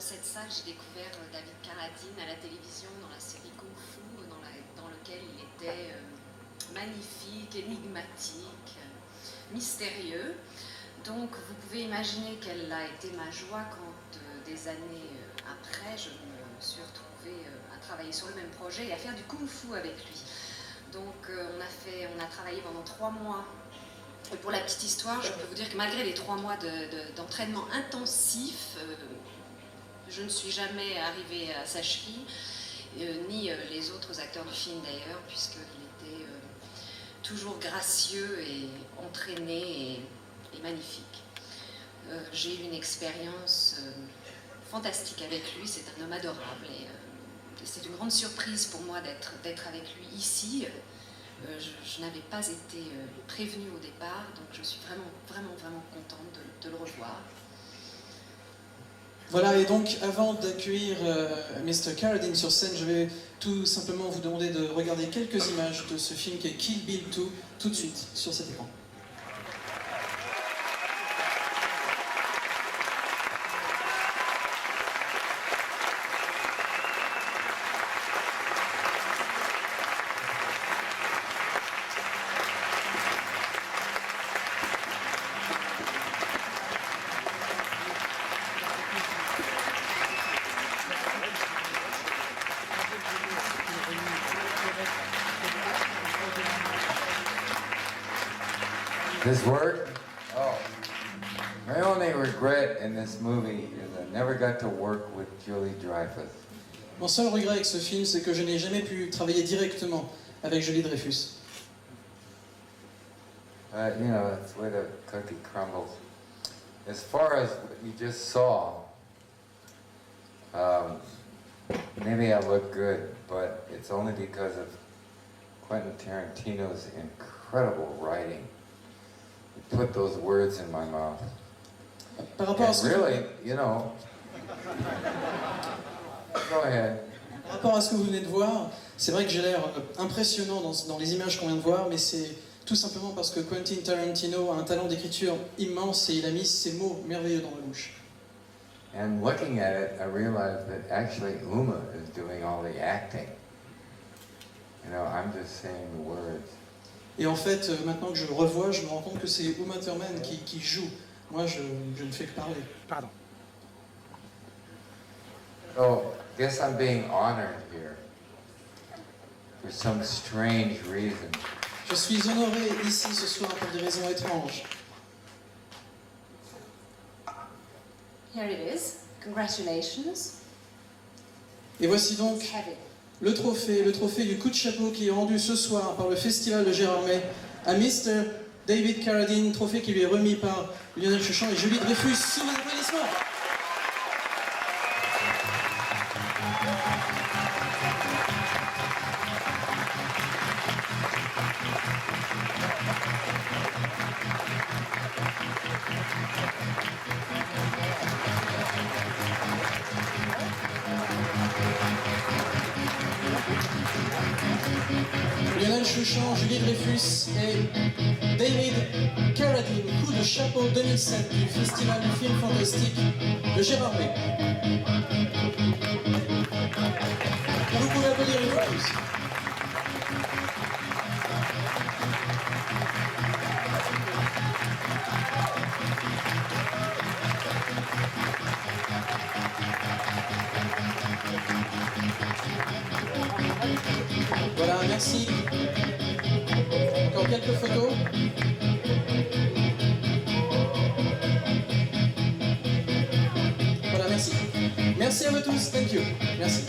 cette salle, j'ai découvert David Carradine à la télévision dans la série Kung Fu, dans lequel il était magnifique, énigmatique, mystérieux. Donc vous pouvez imaginer quelle a été ma joie quand des années après, je me suis retrouvée à travailler sur le même projet et à faire du Kung Fu avec lui. Donc on a travaillé pendant 3 mois. Et pour la petite histoire, je peux vous dire que malgré les 3 mois d'entraînement intensif, je ne suis jamais arrivée à sa cheville, ni les autres acteurs du film d'ailleurs, puisqu'il était toujours gracieux et entraîné et magnifique. J'ai eu une expérience fantastique avec lui, c'est un homme adorable et c'est une grande surprise pour moi d'être avec lui ici. Je n'avais pas été prévenue au départ, donc je suis vraiment contente de le revoir. Voilà, et donc avant d'accueillir Mr. Carradine sur scène, je vais tout simplement vous demander de regarder quelques images de ce film qui est Kill Bill 2, tout de suite sur cet écran. This work? Oh. My only regret in this movie is I never got to work with Julie Dreyfus. Mon seul regret avec ce film, c'est que je n'ai jamais pu travailler directement avec Julie Dreyfus. You know, that's the way the cookie crumbles. As far as what you just saw, maybe I look good, but it's only because of Quentin Tarantino's incredible writing. He put those words in my mouth. Par rapport à ce que really, you know, go ahead. Par rapport à ce que vous venez de voir, c'est vrai que j'ai l'air impressionnant dans les images qu'on vient de voir, mais c'est tout simplement parce que Quentin Tarantino a un talent d'écriture immense et il a mis ces mots merveilleux dans ma bouche. And looking at it, I realized that actually Uma is doing all the acting. You know, I'm just saying the words. Et en fait, maintenant que je le revois, je me rends compte que c'est Uma Thurman qui joue. Moi, je ne fais que parler. Pardon. So, guess I'm being honored here for some strange reason. Je suis honoré ici ce soir pour des raisons étranges. Here it is. Congratulations. Et voici donc It's heavy. le trophée du coup de chapeau qui est rendu ce soir par le Festival de Gérardmer à Mr. David Carradine, trophée qui lui est remis par Lionel Chauchan et Julie Dreyfus. Sous vos applaudissements. Lionel Chauchan, Julie Dreyfus et David Carradine, coup de chapeau 2007 du Festival du film fantastique de Gérardmer. Vous pouvez applaudir une fois plus. Voilà, merci. Encore quelques photos. Voilà, merci. Merci à vous tous. Thank you. Merci.